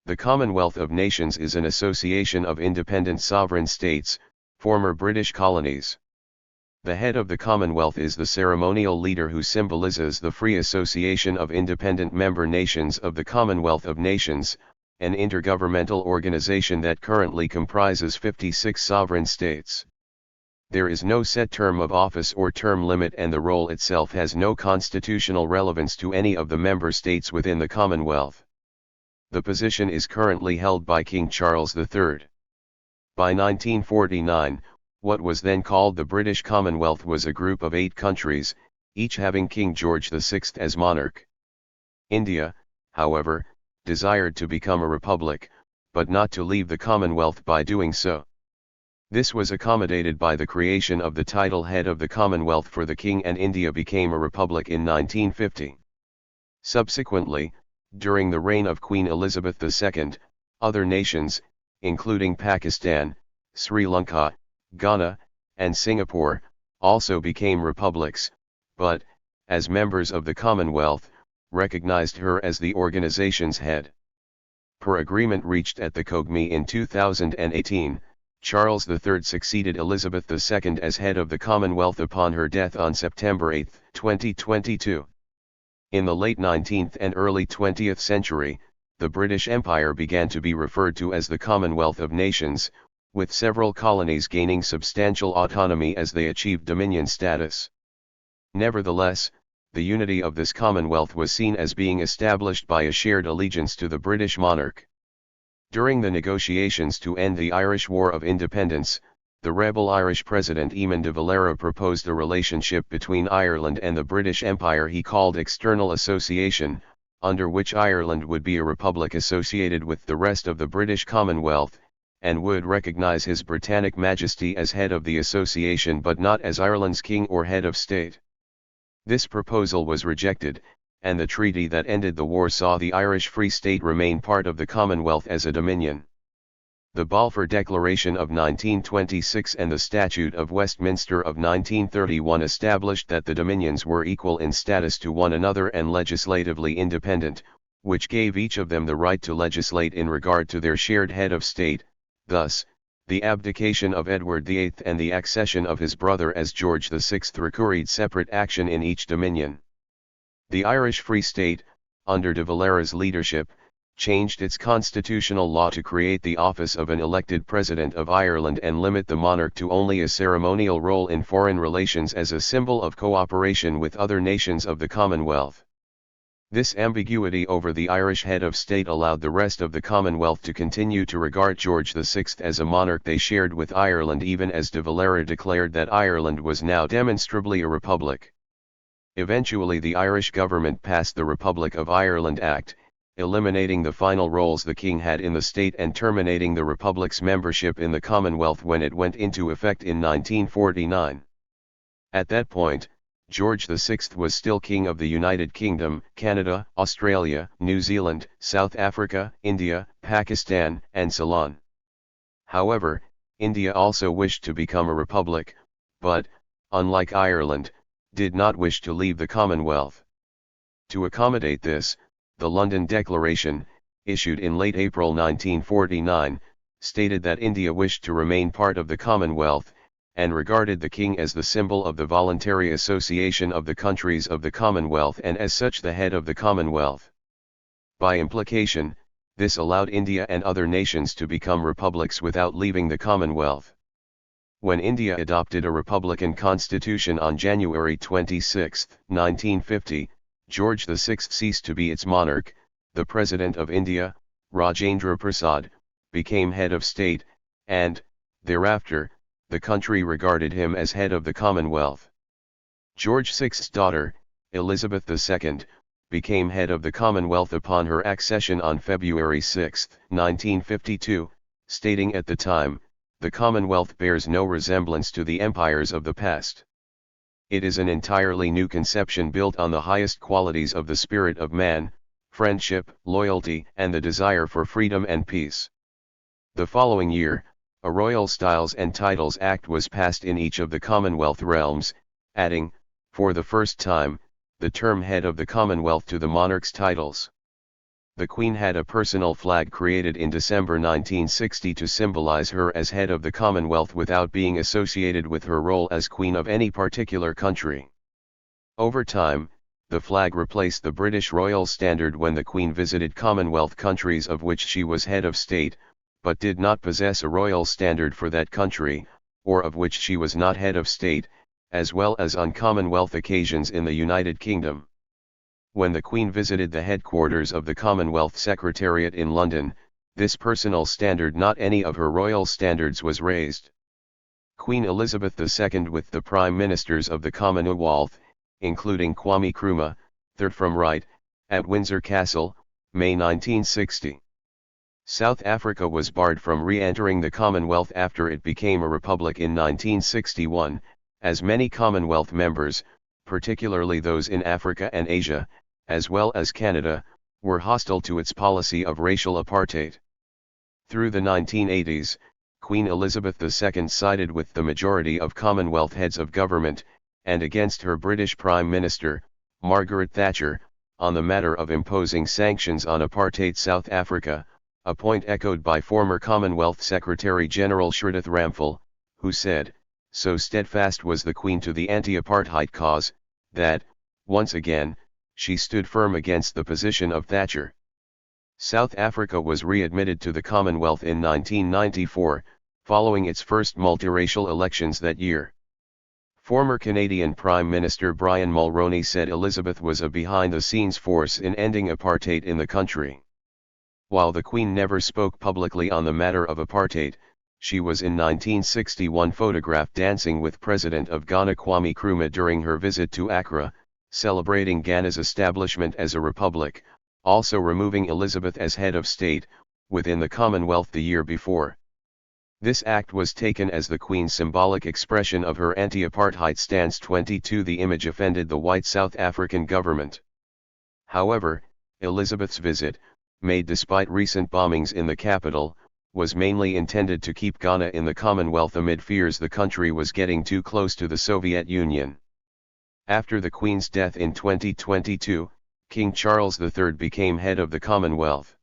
The Commonwealth of Nations is an association of independent sovereign states, former British colonies. The head of the Commonwealth is the ceremonial leader who symbolizes the free association of independent member nations of the Commonwealth of Nations, an intergovernmental organization that currently comprises 56 sovereign states. There is no set term of office or term limit, and the role itself has no constitutional relevance to any of the member states within the Commonwealth. The position is currently held by King Charles III. By 1949, what was then called the British Commonwealth was a group of 8 countries, each having King George VI as monarch. India, however, desired to become a republic, but not to leave the Commonwealth by doing so. This was accommodated by the creation of the title Head of the Commonwealth for the King, and India became a republic in 1950. Subsequently, during the reign of Queen Elizabeth II, other nations, including Pakistan, Sri Lanka, Ghana, and Singapore, also became republics, but, as members of the Commonwealth, recognized her as the organization's head. Per agreement reached at the COGME in 2018, Charles III succeeded Elizabeth II as head of the Commonwealth upon her death on September 8, 2022. In the late 19th and early 20th century, the British Empire began to be referred to as the Commonwealth of Nations, with several colonies gaining substantial autonomy as they achieved dominion status. Nevertheless, the unity of this Commonwealth was seen as being established by a shared allegiance to the British monarch. During the negotiations to end the Irish War of Independence, the rebel Irish President Eamon de Valera proposed a relationship between Ireland and the British Empire he called external association, under which Ireland would be a republic associated with the rest of the British Commonwealth, and would recognise His Britannic Majesty as head of the association but not as Ireland's king or head of state. This proposal was rejected, and the treaty that ended the war saw the Irish Free State remain part of the Commonwealth as a dominion. The Balfour Declaration of 1926 and the Statute of Westminster of 1931 established that the dominions were equal in status to one another and legislatively independent, which gave each of them the right to legislate in regard to their shared head of state. Thus, the abdication of Edward VIII and the accession of his brother as George VI required separate action in each dominion. The Irish Free State, under de Valera's leadership, changed its constitutional law to create the office of an elected President of Ireland and limit the monarch to only a ceremonial role in foreign relations as a symbol of cooperation with other nations of the Commonwealth. This ambiguity over the Irish head of state allowed the rest of the Commonwealth to continue to regard George VI as a monarch they shared with Ireland, even as de Valera declared that Ireland was now demonstrably a republic. Eventually the Irish government passed the Republic of Ireland Act, eliminating the final roles the king had in the state and terminating the Republic's membership in the Commonwealth when it went into effect in 1949. At that point, George VI was still King of the United Kingdom, Canada, Australia, New Zealand, South Africa, India, Pakistan, and Ceylon. However, India also wished to become a republic, but, unlike Ireland, did not wish to leave the Commonwealth. To accommodate this, the London Declaration, issued in late April 1949, stated that India wished to remain part of the Commonwealth, and regarded the king as the symbol of the voluntary association of the countries of the Commonwealth and as such the head of the Commonwealth. By implication, this allowed India and other nations to become republics without leaving the Commonwealth. When India adopted a republican constitution on January 26, 1950, George VI ceased to be its monarch. The President of India, Rajendra Prasad, became head of state, and, thereafter, the country regarded him as head of the Commonwealth. George VI's daughter, Elizabeth II, became head of the Commonwealth upon her accession on February 6, 1952, stating at the time, "The Commonwealth bears no resemblance to the empires of the past. It is an entirely new conception built on the highest qualities of the spirit of man, friendship, loyalty, and the desire for freedom and peace." The following year, a Royal Styles and Titles Act was passed in each of the Commonwealth realms, adding, for the first time, the term head of the Commonwealth to the monarch's titles. The Queen had a personal flag created in December 1960 to symbolize her as head of the Commonwealth without being associated with her role as Queen of any particular country. Over time, the flag replaced the British Royal Standard when the Queen visited Commonwealth countries of which she was head of state, but did not possess a royal standard for that country, or of which she was not head of state, as well as on Commonwealth occasions in the United Kingdom. When the Queen visited the headquarters of the Commonwealth Secretariat in London, this personal standard, not any of her royal standards, was raised. Queen Elizabeth II with the Prime Ministers of the Commonwealth, including Kwame Nkrumah, third from right, at Windsor Castle, May 1960. South Africa was barred from re-entering the Commonwealth after it became a republic in 1961, as many Commonwealth members, particularly those in Africa and Asia, as well as Canada, were hostile to its policy of racial apartheid. Through the 1980s, Queen Elizabeth II sided with the majority of Commonwealth heads of government, and against her British Prime Minister, Margaret Thatcher, on the matter of imposing sanctions on apartheid South Africa, a point echoed by former Commonwealth Secretary-General Shridath Ramphal, who said, "So steadfast was the Queen to the anti-apartheid cause, that, once again, she stood firm against the position of Thatcher." South Africa was readmitted to the Commonwealth in 1994, following its first multiracial elections that year. Former Canadian Prime Minister Brian Mulroney said Elizabeth was a behind-the-scenes force in ending apartheid in the country. While the Queen never spoke publicly on the matter of apartheid, she was in 1961 photographed dancing with President of Ghana Kwame Nkrumah during her visit to Accra, celebrating Ghana's establishment as a republic, also removing Elizabeth as head of state, within the Commonwealth the year before. This act was taken as the Queen's symbolic expression of her anti-apartheid stance. 22 The image offended the white South African government. However, Elizabeth's visit, made despite recent bombings in the capital, was mainly intended to keep Ghana in the Commonwealth amid fears the country was getting too close to the Soviet Union. After the Queen's death in 2022, King Charles III became head of the Commonwealth.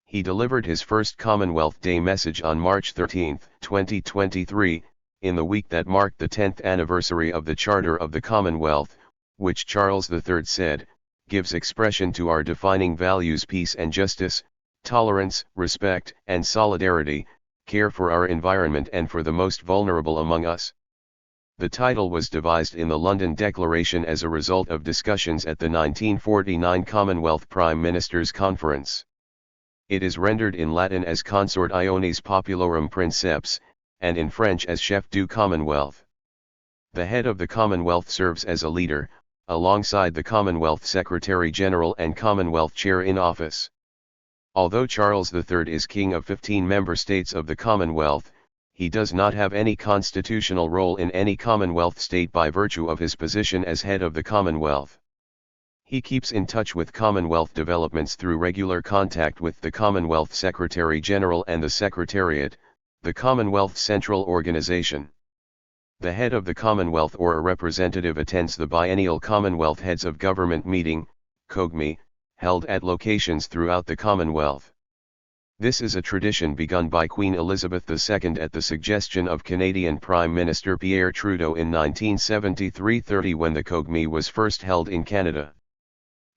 He delivered his first Commonwealth Day message on March 13, 2023, in the week that marked the 10th anniversary of the Charter of the Commonwealth, which Charles III said, gives expression to our defining values: peace and justice, tolerance, respect and solidarity, care for our environment and for the most vulnerable among us. The title was devised in the London Declaration as a result of discussions at the 1949 Commonwealth Prime Ministers' Conference. It is rendered in Latin as Consort Ionis Populorum Princeps, and in French as Chef du Commonwealth. The head of the Commonwealth serves as a leader, alongside the Commonwealth Secretary-General and Commonwealth Chair in office. Although Charles III is king of 15 member states of the Commonwealth, he does not have any constitutional role in any Commonwealth state by virtue of his position as head of the Commonwealth. He keeps in touch with Commonwealth developments through regular contact with the Commonwealth Secretary-General and the Secretariat, the Commonwealth Central Organization. The head of the Commonwealth or a representative attends the biennial Commonwealth Heads of Government meeting, COGME, held at locations throughout the Commonwealth. This is a tradition begun by Queen Elizabeth II at the suggestion of Canadian Prime Minister Pierre Trudeau in 1973-30 when the COGME was first held in Canada.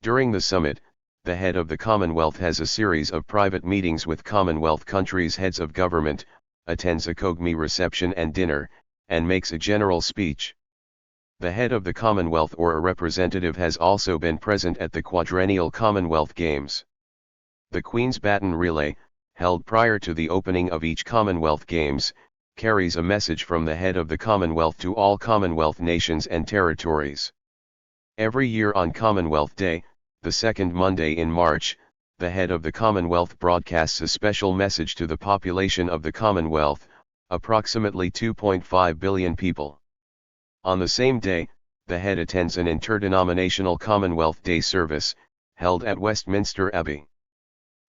During the summit, the head of the Commonwealth has a series of private meetings with Commonwealth countries' heads of government, attends a COGME reception and dinner, and makes a general speech. The head of the Commonwealth or a representative has also been present at the quadrennial Commonwealth Games. The Queen's Baton Relay, held prior to the opening of each Commonwealth Games, carries a message from the head of the Commonwealth to all Commonwealth nations and territories. Every year on Commonwealth Day, the second Monday in March, the head of the Commonwealth broadcasts a special message to the population of the Commonwealth, approximately 2.5 billion people. On the same day, the head attends an interdenominational Commonwealth Day service, held at Westminster Abbey.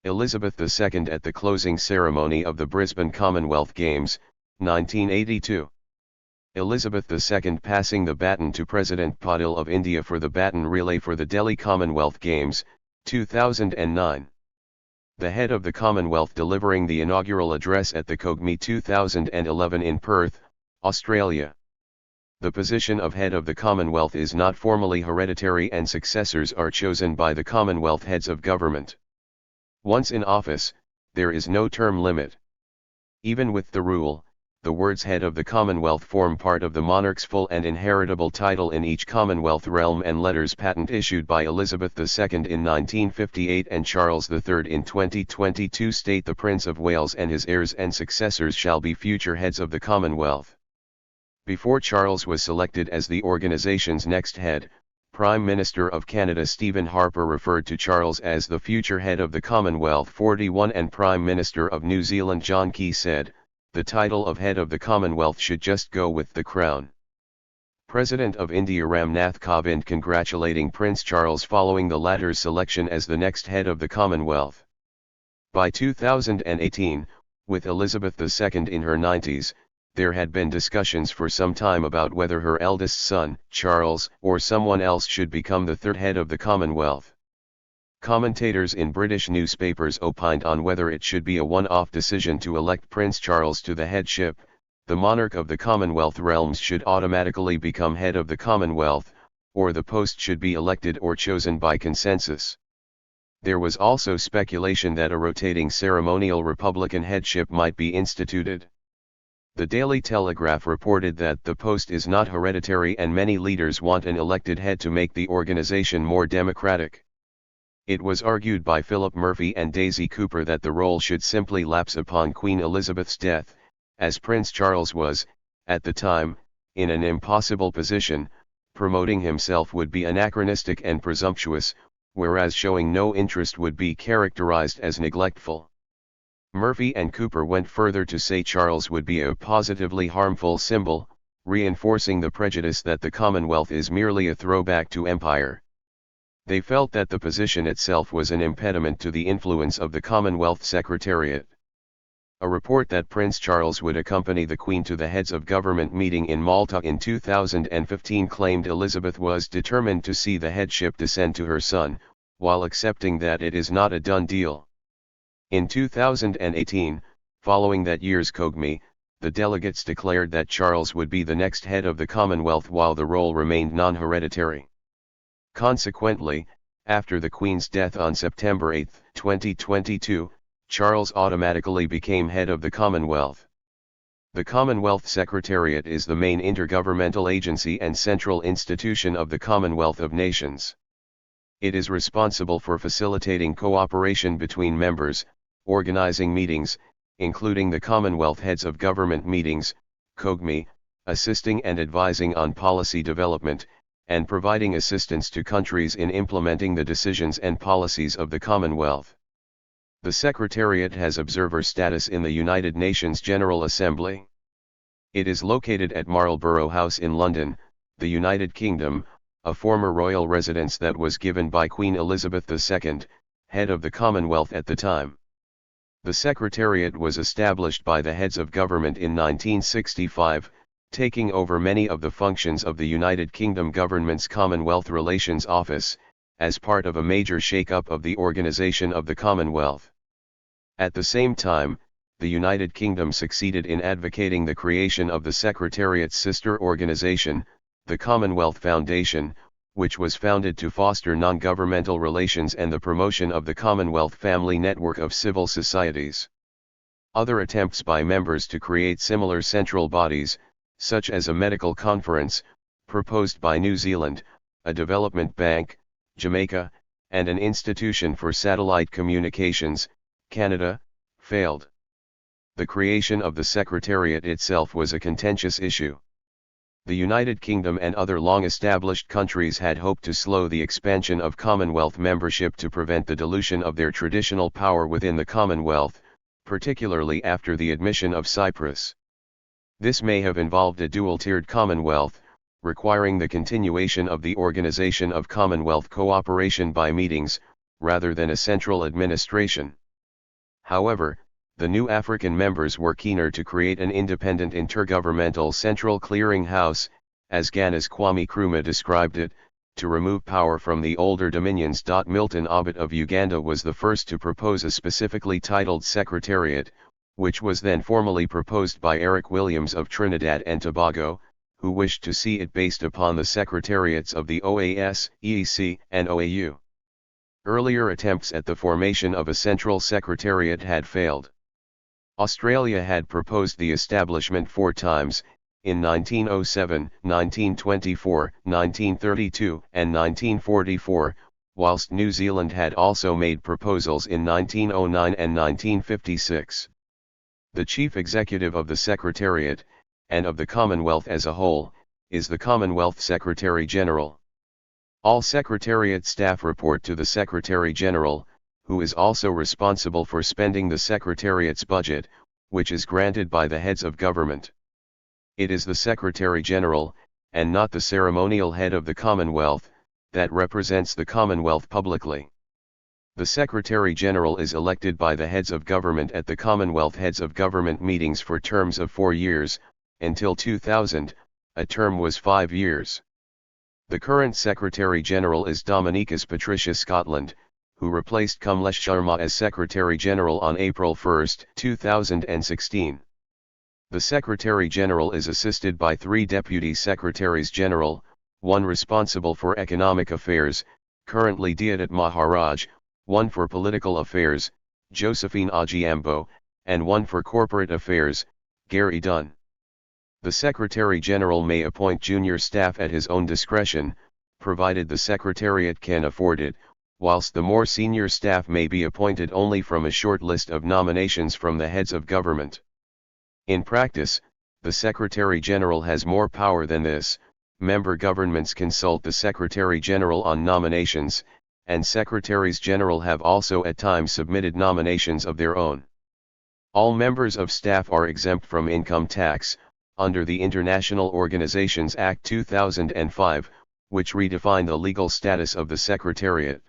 Elizabeth II at the closing ceremony of the Brisbane Commonwealth Games, 1982. Elizabeth II passing the baton to President Patil of India for the baton relay for the Delhi Commonwealth Games, 2009. the head of the Commonwealth delivering the inaugural address at the COGME 2011 in Perth, Australia. The position of head of the Commonwealth is not formally hereditary and successors are chosen by the Commonwealth heads of government. Once in office, there is no term limit. Even with the rule, the words head of the Commonwealth form part of the monarch's full and inheritable title in each Commonwealth realm, and letters patent issued by Elizabeth II in 1958 and Charles III in 2022 state the Prince of Wales and his heirs and successors shall be future heads of the Commonwealth. Before Charles was selected as the organization's next head, Prime Minister of Canada Stephen Harper referred to Charles as the future head of the Commonwealth 41, and Prime Minister of New Zealand John Key said, the title of head of the Commonwealth should just go with the crown. President of India Ram Nath Kovind congratulating Prince Charles following the latter's selection as the next head of the Commonwealth. By 2018, with Elizabeth II in her 90s, there had been discussions for some time about whether her eldest son, Charles, or someone else should become the third head of the Commonwealth. Commentators in British newspapers opined on whether it should be a one-off decision to elect Prince Charles to the headship. The monarch of the Commonwealth Realms should automatically become head of the Commonwealth, or the post should be elected or chosen by consensus. There was also speculation that a rotating ceremonial Republican headship might be instituted. The Daily Telegraph reported that the post is not hereditary and many leaders want an elected head to make the organization more democratic. It was argued by Philip Murphy and Daisy Cooper that the role should simply lapse upon Queen Elizabeth's death, as Prince Charles was, at the time, in an impossible position. Promoting himself would be anachronistic and presumptuous, whereas showing no interest would be characterized as neglectful. Murphy and Cooper went further to say Charles would be a positively harmful symbol, reinforcing the prejudice that the Commonwealth is merely a throwback to empire. They felt that the position itself was an impediment to the influence of the Commonwealth Secretariat. A report that Prince Charles would accompany the Queen to the heads of government meeting in Malta in 2015 claimed Elizabeth was determined to see the headship descend to her son, while accepting that it is not a done deal. In 2018, following that year's COGME, the delegates declared that Charles would be the next head of the Commonwealth while the role remained non-hereditary. Consequently, after the Queen's death on September 8, 2022, Charles automatically became head of the Commonwealth. The Commonwealth Secretariat is the main intergovernmental agency and central institution of the Commonwealth of Nations. It is responsible for facilitating cooperation between members, organizing meetings, including the Commonwealth Heads of Government meetings, COGME, assisting and advising on policy development, and providing assistance to countries in implementing the decisions and policies of the Commonwealth. The Secretariat has observer status in the United Nations General Assembly. It is located at Marlborough House in London, the United Kingdom, a former royal residence that was given by Queen Elizabeth II, head of the Commonwealth at the time. The Secretariat was established by the heads of government in 1965, taking over many of the functions of the United Kingdom government's Commonwealth Relations Office, as part of a major shake-up of the organisation of the Commonwealth. At the same time, the United Kingdom succeeded in advocating the creation of the Secretariat's sister organisation, the Commonwealth Foundation, which was founded to foster non-governmental relations and the promotion of the Commonwealth family network of civil societies. Other attempts by members to create similar central bodies, such as a medical conference, proposed by New Zealand, a development bank, Jamaica, and an institution for satellite communications, Canada, failed. The creation of the Secretariat itself was a contentious issue. The United Kingdom and other long-established countries had hoped to slow the expansion of Commonwealth membership to prevent the dilution of their traditional power within the Commonwealth, particularly after the admission of Cyprus. This may have involved a dual-tiered Commonwealth, requiring the continuation of the organization of Commonwealth cooperation by meetings, rather than a central administration. However, the new African members were keener to create an independent intergovernmental central clearing house, as Ghana's Kwame Nkrumah described it, to remove power from the older dominions. Milton Abbott of Uganda was the first to propose a specifically titled Secretariat, which was then formally proposed by Eric Williams of Trinidad and Tobago, who wished to see it based upon the secretariats of the OAS, EEC, and OAU. Earlier attempts at the formation of a central secretariat had failed. Australia had proposed the establishment 4 times, in 1907, 1924, 1932, and 1944, whilst New Zealand had also made proposals in 1909 and 1956. The chief executive of the Secretariat, and of the Commonwealth as a whole, is the Commonwealth Secretary-General. All Secretariat staff report to the Secretary-General, who is also responsible for spending the Secretariat's budget, which is granted by the heads of government. It is the Secretary-General, and not the ceremonial head of the Commonwealth, that represents the Commonwealth publicly. The Secretary-General is elected by the heads of government at the Commonwealth Heads of Government meetings for terms of 4 years, until 2000, a term was 5 years. The current Secretary-General is Dominicus Patricia Scotland, who replaced Kamlesh Sharma as Secretary-General on April 1, 2016. The Secretary-General is assisted by 3 Deputy Secretaries-General, one responsible for economic affairs, currently Deodat Maharaj, one for political affairs, Josephine Ajiambo, and one for corporate affairs, Gary Dunn. The Secretary-General may appoint junior staff at his own discretion, provided the Secretariat can afford it, whilst the more senior staff may be appointed only from a short list of nominations from the heads of government. In practice, the Secretary-General has more power than this. Member governments consult the Secretary-General on nominations, and Secretaries-General have also at times submitted nominations of their own. All members of staff are exempt from income tax, under the International Organizations Act 2005, which redefined the legal status of the Secretariat.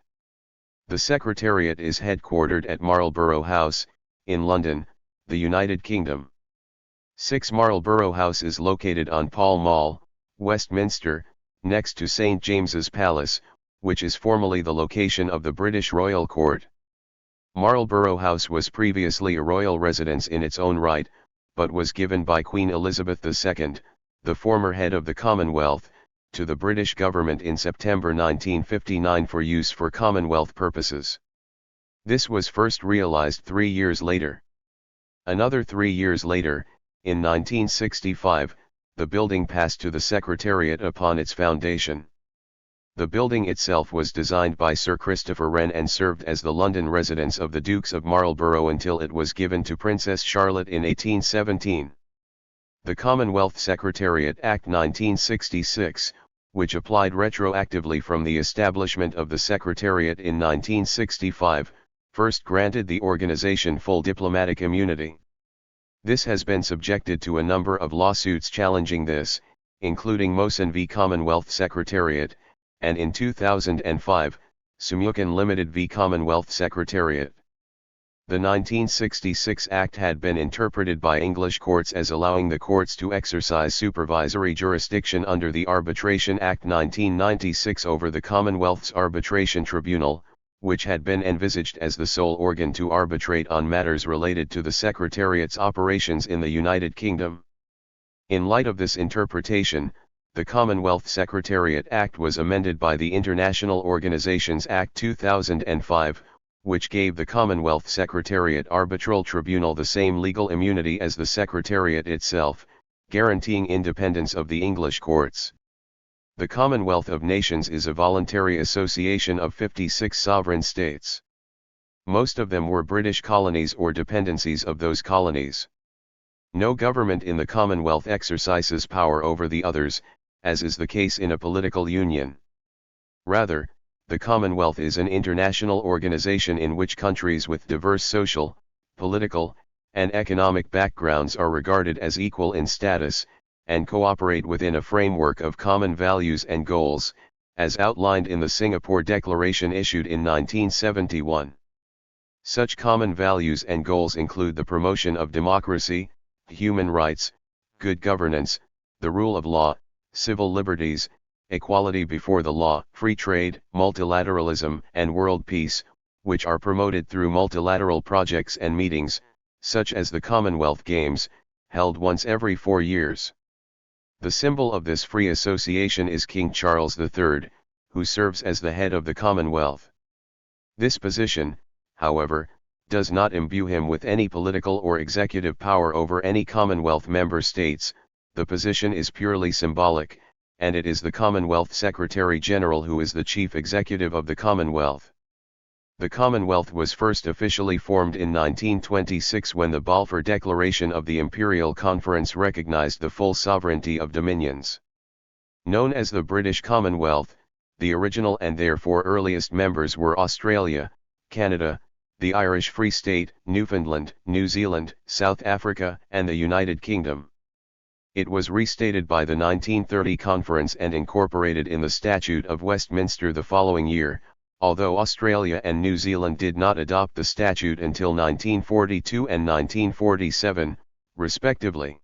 The Secretariat is headquartered at Marlborough House, in London, the United Kingdom. 6 Marlborough House is located on Pall Mall, Westminster, next to St. James's Palace, which is formerly the location of the British Royal Court. Marlborough House was previously a royal residence in its own right, but was given by Queen Elizabeth II, the former head of the Commonwealth, to the British government in September 1959 for use for Commonwealth purposes. This was first realised 3 years later. Another 3 years later, in 1965, the building passed to the Secretariat upon its foundation. The building itself was designed by Sir Christopher Wren and served as the London residence of the Dukes of Marlborough until it was given to Princess Charlotte in 1817. The Commonwealth Secretariat Act 1966, which applied retroactively from the establishment of the Secretariat in 1965, first granted the organisation full diplomatic immunity. This has been subjected to a number of lawsuits challenging this, including Mosen v Commonwealth Secretariat, and in 2005, Sumyukan Limited v Commonwealth Secretariat. The 1966 Act had been interpreted by English courts as allowing the courts to exercise supervisory jurisdiction under the Arbitration Act 1996 over the Commonwealth's Arbitration Tribunal, which had been envisaged as the sole organ to arbitrate on matters related to the Secretariat's operations in the United Kingdom. In light of this interpretation, the Commonwealth Secretariat Act was amended by the International Organizations Act 2005, which gave the Commonwealth Secretariat Arbitral Tribunal the same legal immunity as the Secretariat itself, guaranteeing independence of the English courts. The Commonwealth of Nations is a voluntary association of 56 sovereign states. Most of them were British colonies or dependencies of those colonies. No government in the Commonwealth exercises power over the others, as is the case in a political union. Rather, the Commonwealth is an international organization in which countries with diverse social, political, and economic backgrounds are regarded as equal in status, and cooperate within a framework of common values and goals, as outlined in the Singapore Declaration issued in 1971. Such common values and goals include the promotion of democracy, human rights, good governance, the rule of law, civil liberties, equality before the law, free trade, multilateralism, and world peace, which are promoted through multilateral projects and meetings, such as the Commonwealth Games, held once every 4 years. The symbol of this free association is King Charles III, who serves as the head of the Commonwealth. This position, however, does not imbue him with any political or executive power over any Commonwealth member states. The position is purely symbolic, and it is the Commonwealth Secretary-General who is the chief executive of the Commonwealth. The Commonwealth was first officially formed in 1926 when the Balfour Declaration of the Imperial Conference recognized the full sovereignty of dominions. Known as the British Commonwealth, the original and therefore earliest members were Australia, Canada, the Irish Free State, Newfoundland, New Zealand, South Africa, and the United Kingdom. It was restated by the 1930 conference and incorporated in the Statute of Westminster the following year, although Australia and New Zealand did not adopt the statute until 1942 and 1947, respectively.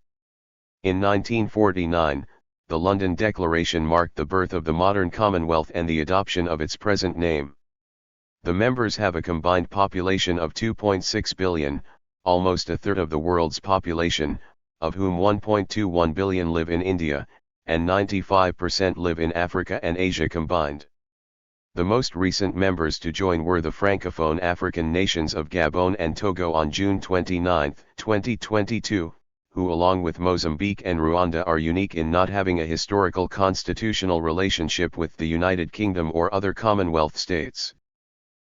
In 1949, the London Declaration marked the birth of the modern Commonwealth and the adoption of its present name. The members have a combined population of 2.6 billion, almost a third of the world's population, of whom 1.21 billion live in India, and 95% live in Africa and Asia combined. The most recent members to join were the Francophone African nations of Gabon and Togo on June 29, 2022, who along with Mozambique and Rwanda are unique in not having a historical constitutional relationship with the United Kingdom or other Commonwealth states.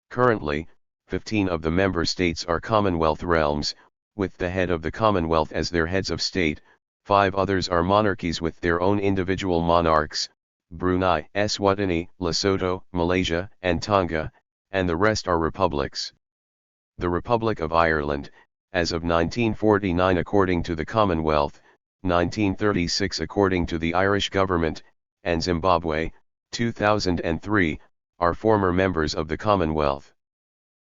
Currently, 15 of the member states are Commonwealth Realms, with the head of the Commonwealth as their heads of state. 5 others are monarchies with their own individual monarchs: Brunei, Eswatini, Lesotho, Malaysia, and Tonga, and the rest are republics. The Republic of Ireland, as of 1949 according to the Commonwealth, 1936 according to the Irish government, and Zimbabwe, 2003, are former members of the Commonwealth.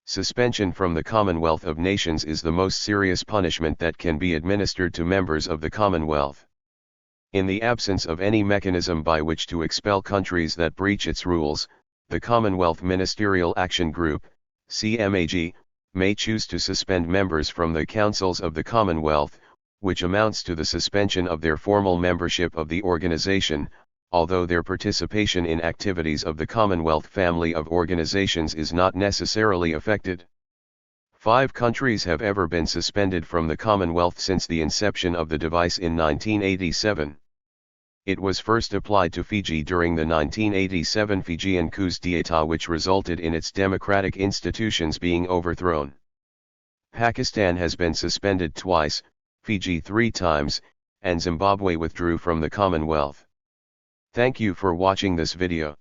Suspension from the Commonwealth of Nations is the most serious punishment that can be administered to members of the Commonwealth. In the absence of any mechanism by which to expel countries that breach its rules, the Commonwealth Ministerial Action Group, CMAG, may choose to suspend members from the councils of the Commonwealth, which amounts to the suspension of their formal membership of the organization, although their participation in activities of the Commonwealth family of organizations is not necessarily affected. 5 countries have ever been suspended from the Commonwealth since the inception of the device in 1987. It was first applied to Fiji during the 1987 Fijian coup d'état, which resulted in its democratic institutions being overthrown. Pakistan has been suspended twice, Fiji 3 times, and Zimbabwe withdrew from the Commonwealth. Thank you for watching this video.